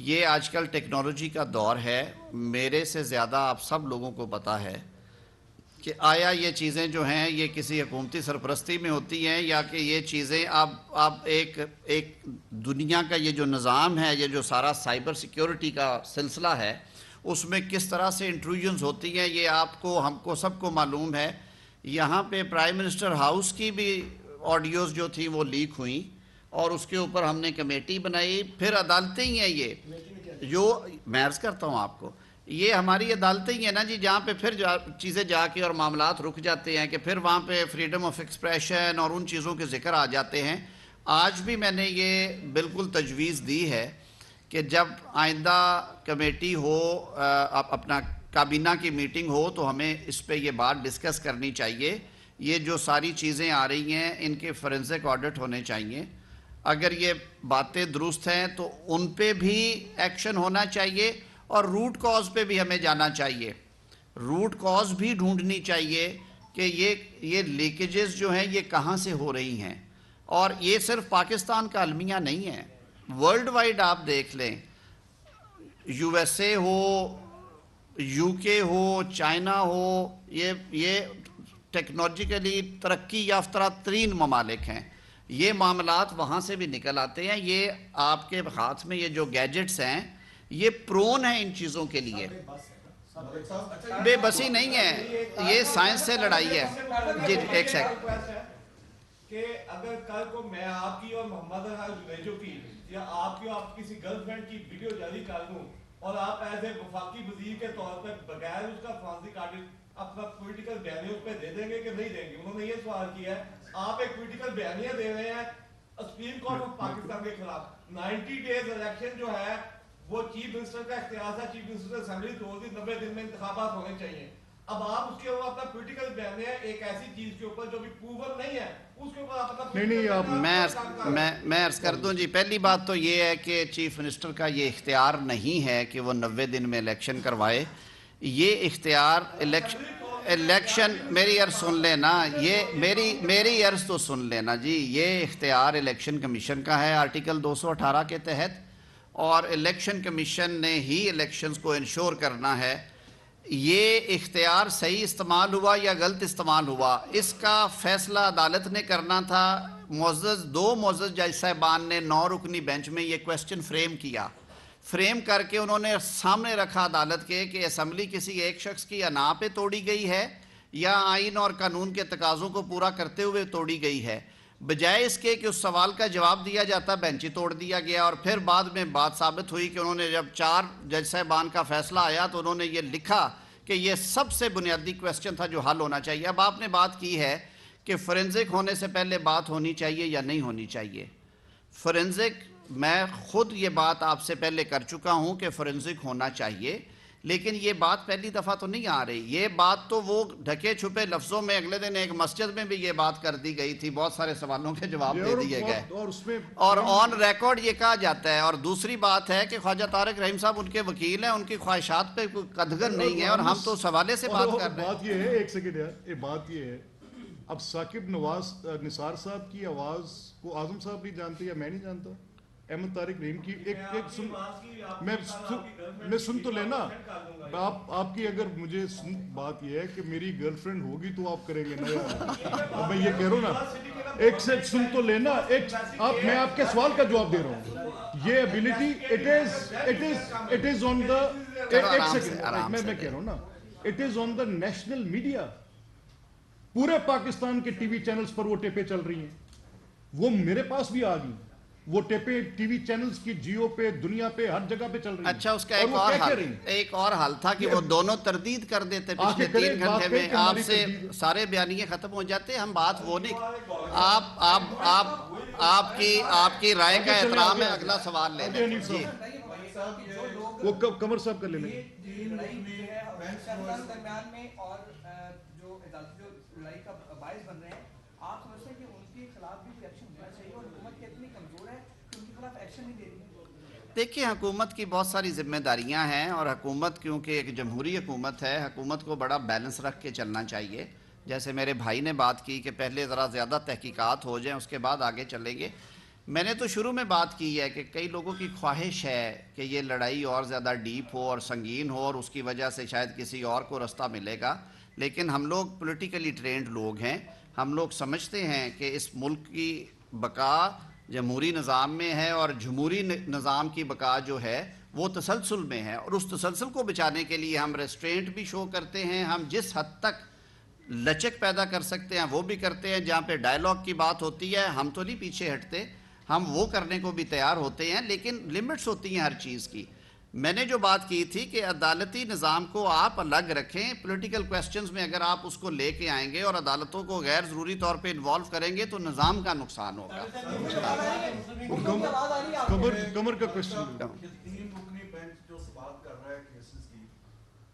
یہ آج کل ٹیکنالوجی کا دور ہے. میرے سے زیادہ آپ سب لوگوں کو پتا ہے کہ آیا یہ چیزیں جو ہیں یہ کسی حکومتی سرپرستی میں ہوتی ہیں یا کہ یہ چیزیں اب ایک دنیا کا یہ جو نظام ہے, یہ جو سارا سائبر سیکیورٹی کا سلسلہ ہے, اس میں کس طرح سے انٹروژنز ہوتی ہیں یہ آپ کو ہم کو سب کو معلوم ہے. یہاں پہ پرائم منسٹر ہاؤس کی بھی آڈیوز جو تھیں وہ لیک ہوئیں اور اس کے اوپر ہم نے کمیٹی بنائی. پھر عدالتیں ہی ہیں یہ جو میں عرض کرتا ہوں آپ کو, یہ ہماری عدالتیں ہی ہیں نا جی, جہاں پہ پھر چیزیں جا کے اور معاملات رک جاتے ہیں کہ پھر وہاں پہ فریڈم آف ایکسپریشن اور ان چیزوں کے ذکر آ جاتے ہیں. آج بھی میں نے یہ بالکل تجویز دی ہے کہ جب آئندہ کمیٹی ہو, اپنا کابینہ کی میٹنگ ہو, تو ہمیں اس پہ یہ بات ڈسکس کرنی چاہیے. یہ جو ساری چیزیں آ رہی ہیں ان کے فورینسک آڈٹ ہونے چاہیے. اگر یہ باتیں درست ہیں تو ان پہ بھی ایکشن ہونا چاہیے اور روٹ کاز پہ بھی ہمیں جانا چاہیے. روٹ کاز بھی ڈھونڈنی چاہیے کہ یہ لیکیجز جو ہیں یہ کہاں سے ہو رہی ہیں. اور یہ صرف پاکستان کا المیہ نہیں ہے, ورلڈ وائڈ آپ دیکھ لیں, U S A who, you کے ہو, چائنا ہو, یہ ٹیکنالوجیکلی ترقی یافتہ ترین ممالک ہیں. یہ معاملات وہاں سے بھی نکل آتے ہیں. یہ آپ کے ہاتھ میں یہ جو گیجٹس ہیں یہ پرون ہیں ان چیزوں کے لیے. بے بسی نہیں ہے, یہ سائنس سے لڑائی ہے. جی ایک سیکنڈ, کہ اگر کل کو میں آپ کی اور محمد جنیجو کی یا آپ کی آپ کسی گرل فرینڈ کی ویڈیو جاری کر دوں اور آپ ایز اے وفاقی وزیر کے طور پر بغیر اس کا فورنسک آڈٹ اپنا پولیٹیکل بیانیہ اس پہ دے دیں گے کہ نہیں دیں گے؟ انہوں نے یہ سوال کیا ہے. آپ ایک پولیٹیکل بیانیہ دے رہے ہیں سپریم کورٹ آف پاکستان کے خلاف. 90 ڈیز الیکشن جو ہے وہ چیف منسٹر کا اختیار تھا, چیف منسٹر سے اسمبلی توڑ دی, 90 دن میں انتخابات ہونے چاہیے. اب آپ اس کے اوپر اپنا پولیٹیکل بیانیہ ایک ایسی چیز کے اوپر جو بھی پروون نہیں ہے اس کے اوپر آپ اپنا میں عرض کر دوں جی. پہلی بات تو یہ ہے کہ چیف منسٹر کا یہ اختیار نہیں ہے کہ وہ 90 دن میں الیکشن کروائے. یہ اختیار الیکشن میری عرض سن لینا, یہ میری عرض تو سن لینا جی. یہ اختیار الیکشن کمیشن کا ہے آرٹیکل 218 کے تحت, اور الیکشن کمیشن نے ہی الیکشنز کو انشور کرنا ہے. یہ اختیار صحیح استعمال ہوا یا غلط استعمال ہوا اس کا فیصلہ عدالت نے کرنا تھا. دو معزز جج صاحبان نے 9 رکنی بینچ میں یہ کویسچن فریم کر کے انہوں نے سامنے رکھا عدالت کے کہ اسمبلی کسی ایک شخص کی انا پہ توڑی گئی ہے یا آئین اور قانون کے تقاضوں کو پورا کرتے ہوئے توڑی گئی ہے. بجائے اس کے کہ اس سوال کا جواب دیا جاتا, بینچ ہی توڑ دیا گیا. اور پھر بعد میں بات ثابت ہوئی کہ انہوں نے جب 4 جج صاحبان کا فیصلہ آیا تو انہوں نے یہ لکھا کہ یہ سب سے بنیادی کویسچن تھا جو حل ہونا چاہیے. اب آپ نے بات کی ہے کہ فورینزک ہونے سے پہلے بات ہونی چاہیے یا نہیں ہونی چاہیے. فورینزک, میں خود یہ بات آپ سے پہلے کر چکا ہوں کہ فورینزک ہونا چاہیے, لیکن یہ بات پہلی دفعہ تو نہیں آ رہی. یہ بات تو وہ ڈھکے چھپے لفظوں میں اگلے دن ایک مسجد میں بھی یہ بات کر دی گئی تھی, بہت سارے سوالوں کے جواب دے دیے گئے اور آن ریکارڈ یہ کہا جاتا ہے. اور دوسری بات ہے کہ خواجہ طارق رحیم صاحب ان کے وکیل ہیں, ان کی خواہشات پہ کوئی قدغن نہیں ہے اور ہم تو اس حوالے سے بات کر رہے ہیں. بات یہ ہے, ایک سیکنڈ یار, یہ بات یہ ہے, اب ثاقب نثار صاحب کی آواز کو اعظم صاحب نہیں جانتے یا میں نہیں جانتا, احمد طارق رحیم کی میں سن تو لینا. آپ کی اگر مجھے بات یہ ہے کہ میری گرل فرینڈ ہوگی تو آپ کریں گے نا یار, میں یہ کہہ رہا ہوں نا, ایک سے سن تو لینا. میں آپ کے سوال کا جواب دے رہا ہوں. یہ ابیلٹی اٹ از آن دا, ایک سیکنڈ میں کہہ رہا ہوں نا, it is on the national media. پورے پاکستان کے ٹی وی چینلز پر وہ ٹیپیں چل رہی ہیں, وہ میرے پاس بھی آ گئی. وہ ٹیپیں ٹی وی چینلز کی جیو پہ, دنیا پہ, ہر جگہ پہ چل رہی ہیں. اچھا, اس کا ایک اور حل تھا کہ وہ دونوں تردید کر دیتے پچھلے 3 گھنٹے میں, آپ سے سارے بیانیے ختم ہو جاتے. ہم بات وہ نہیں, آپ کی رائے کا احترام ہے. اگلا سوال لے لیں جی. وہ قمر صاحب کر لیں. لڑائی کا باعث بن رہے ہیں, آپ سمجھتے ہیں کہ ان کے خلاف بھی ایکشن ہونا چاہیے اور حکومت کی اتنی کمزور ہے کہ ان کے خلاف ایکشن نہیں دے رہی ہے؟ دیکھیں, حکومت کی بہت ساری ذمہ داریاں ہیں اور حکومت کیونکہ ایک جمہوری حکومت ہے, حکومت کو بڑا بیلنس رکھ کے چلنا چاہیے. جیسے میرے بھائی نے بات کی کہ پہلے ذرا زیادہ تحقیقات ہو جائیں اس کے بعد آگے چلیں گے. میں نے تو شروع میں بات کی ہے کہ کئی لوگوں کی خواہش ہے کہ یہ لڑائی اور زیادہ ڈیپ ہو اور سنگین ہو اور اس کی وجہ سے شاید کسی اور کو رستہ ملے گا، لیکن ہم لوگ پولیٹیکلی ٹرینڈ لوگ ہیں، ہم لوگ سمجھتے ہیں کہ اس ملک کی بقا جمہوری نظام میں ہے اور جمہوری نظام کی بقا جو ہے وہ تسلسل میں ہے، اور اس تسلسل کو بچانے کے لیے ہم ریسٹرینٹ بھی شو کرتے ہیں، ہم جس حد تک لچک پیدا کر سکتے ہیں وہ بھی کرتے ہیں، جہاں پہ ڈائیلاگ کی بات ہوتی ہے ہم تو نہیں پیچھے ہٹتے، ہم وہ کرنے کو بھی تیار ہوتے ہیں، لیکن لمٹس ہوتی ہیں ہر چیز کی۔ میں نے جو بات کی تھی کہ عدالتی نظام کو آپ الگ رکھیں، پولیٹیکل کویسچنز میں اگر آپ اس کو لے کے آئیں گے اور عدالتوں کو غیر ضروری طور پہ انوالو کریں گے تو نظام کا نقصان ہوگا۔ کمر کا کوشچن تین رکنی بینچ جو بات کر رہا ہے کیسز کی،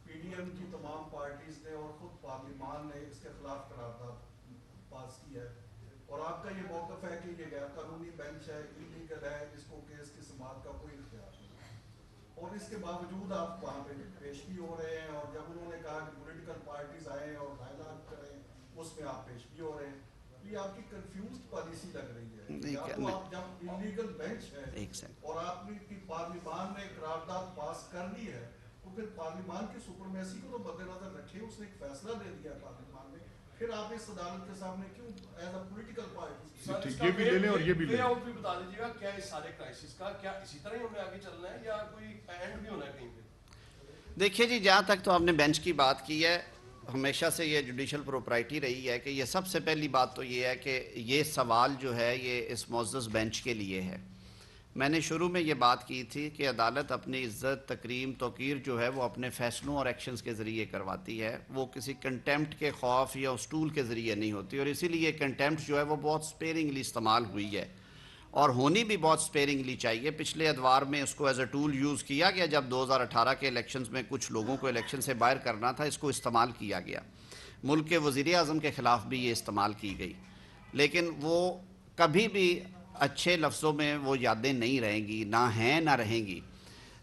پی ڈی ایم کی تمام پارٹیز نے اور خود پارلیمان نے اس کے خلاف قرارداد پاس کی ہے، اور آپ کا یہ موقف ہے کہ یہ غیر قانونی بینچ ہے، انلیگل ہے، اس کو کیس کی سماعت کا کوئی اختیار نہیں، اور اس کے باوجود آپ وہاں پہ پیش بھی ہو رہے ہیں، اور جب انہوں نے کہا کہ پولیٹیکل پارٹیز آئیں اور ڈائیلاگ کریں اس میں آپ پیش بھی ہو رہے ہیں، یہ آپ کی کنفیوزڈ پالیسی لگ رہی ہے۔ یا تو آپ جب انلیگل بینچ ہے اور آپ نے پارلیمان نے قرارداد پاس کر لی ہے تو پھر پارلیمان کی سپرمیسی کو تو مد نظر رکھے، اس نے ایک فیصلہ لے دیا پارلیمان نے، پھر آپ اس عدالت کے سامنے کیوں ایز اے پولیٹیکل پارٹی؟ یہ بھی لے لیں اور یہ بھی لے لیں۔ بھی بتا دیجیے گا کیا اس سارے کرائسس کا کیا اسی طرح ہی ہمیں آگے چلنا ہے یا کوئی اینڈ بھی ہونا ہے کہیں پہ؟ دیکھیے جی، جہاں تک تو آپ نے بینچ کی بات کی ہے، ہمیشہ سے یہ جوڈیشل پروپرائٹی رہی ہے کہ یہ سب سے پہلی بات تو یہ ہے کہ یہ سوال جو ہے یہ اس معزز بینچ کے لیے ہے۔ میں نے شروع میں یہ بات کی تھی کہ عدالت اپنی عزت، تکریم، توقیر جو ہے وہ اپنے فیصلوں اور ایکشنز کے ذریعے کرواتی ہے، وہ کسی کنٹیمپٹ کے خوف یا اسٹول کے ذریعے نہیں ہوتی، اور اسی لیے کنٹیمپٹ جو ہے وہ بہت سپیرنگلی استعمال ہوئی ہے اور ہونی بھی بہت سپیرنگلی چاہیے۔ پچھلے ادوار میں اس کو ایز اے ٹول یوز کیا گیا، جب 2018 کے الیکشنز میں کچھ لوگوں کو الیکشن سے باہر کرنا تھا، اس کو استعمال کیا گیا۔ ملک کے وزیر اعظم کے خلاف بھی یہ استعمال کی گئی، لیکن وہ کبھی بھی اچھے لفظوں میں وہ یادیں نہیں رہیں گی، نہ ہیں نہ رہیں گی۔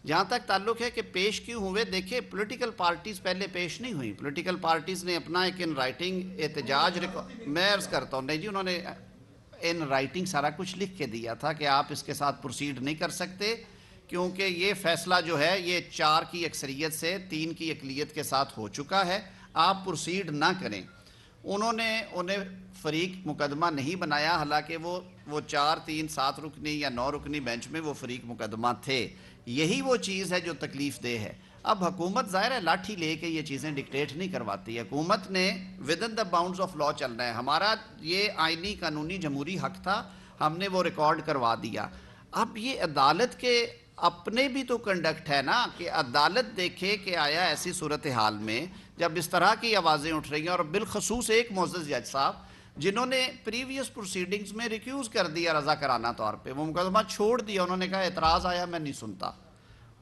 جہاں تک تعلق ہے کہ پیش کیوں ہوئے، دیکھیں پولیٹیکل پارٹیز پہلے پیش نہیں ہوئی، پولیٹیکل پارٹیز نے اپنا ایک ان رائٹنگ احتجاج میں عرض کرتا ہوں، نہیں جی، انہوں نے ان رائٹنگ سارا کچھ لکھ کے دیا تھا کہ آپ اس کے ساتھ پروسیڈ نہیں کر سکتے کیونکہ یہ فیصلہ جو ہے یہ 4 کی اکثریت سے 3 کی اقلیت کے ساتھ ہو چکا ہے، آپ پروسیڈ نہ کریں۔ انہوں نے انہیں فریق مقدمہ نہیں بنایا، حالانکہ وہ 4 3 7 رکنی یا 9 رکنی بینچ میں وہ فریق مقدمہ تھے۔ یہی وہ چیز ہے جو تکلیف دہ ہے۔ اب حکومت ظاہر ہے لاٹھی لے کے یہ چیزیں ڈکٹیٹ نہیں کرواتی، حکومت نے ودن دا باؤنڈز آف لا چلنا ہے۔ ہمارا یہ آئینی قانونی جمہوری حق تھا، ہم نے وہ ریکارڈ کروا دیا۔ اب یہ عدالت کے اپنے بھی تو کنڈکٹ ہے نا کہ عدالت دیکھے کہ آیا ایسی صورتحال میں جب اس طرح کی آوازیں اٹھ رہی ہیں، اور بالخصوص ایک معزز جج صاحب جنہوں نے پریویس پروسیڈنگز میں ریکیوز کر دیا رضاکارانہ طور پہ، وہ مقدمہ چھوڑ دیا، انہوں نے کہا اعتراض آیا میں نہیں سنتا،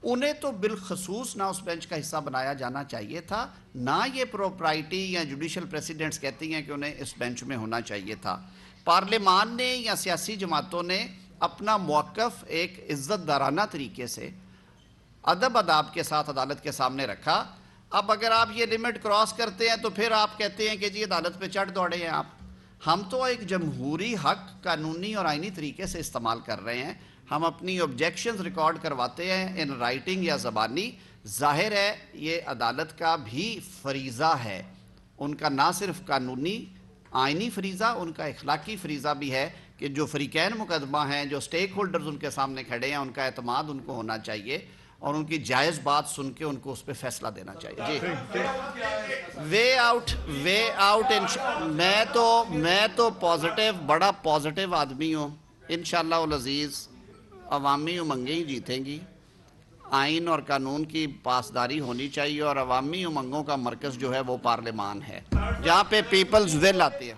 انہیں تو بالخصوص نہ اس بینچ کا حصہ بنایا جانا چاہیے تھا، نہ یہ پروپرائٹی یا جوڈیشل پریسیڈنٹس کہتی ہیں کہ انہیں اس بینچ میں ہونا چاہیے تھا۔ پارلیمان نے یا سیاسی جماعتوں نے اپنا موقف ایک عزت دارانہ طریقے سے ادب اداب کے ساتھ عدالت کے سامنے رکھا۔ اب اگر آپ یہ لمٹ کراس کرتے ہیں تو پھر آپ کہتے ہیں کہ جی عدالت پہ چڑھ دوڑے ہیں آپ۔ ہم تو ایک جمہوری حق قانونی اور آئینی طریقے سے استعمال کر رہے ہیں، ہم اپنی آبجیکشنز ریکارڈ کرواتے ہیں ان رائٹنگ یا زبانی۔ ظاہر ہے یہ عدالت کا بھی فریضہ ہے، ان کا نہ صرف قانونی آئینی فریضہ، ان کا اخلاقی فریضہ بھی ہے کہ جو فریقین مقدمہ ہیں، جو سٹیک ہولڈرز ان کے سامنے کھڑے ہیں، ان کا اعتماد ان کو ہونا چاہیے اور ان کی جائز بات سن کے ان کو اس پہ فیصلہ دینا چاہیے۔ جی وے آؤٹ میں تو پازیٹیو، بڑا پازیٹیو آدمی ہوں، انشاءاللہ العزیز عوامی امنگیں ہی جیتیں گی، آئین اور قانون کی پاسداری ہونی چاہیے، اور عوامی امنگوں کا مرکز جو ہے وہ پارلیمان ہے جہاں پہ پیپلز ول آتی ہے۔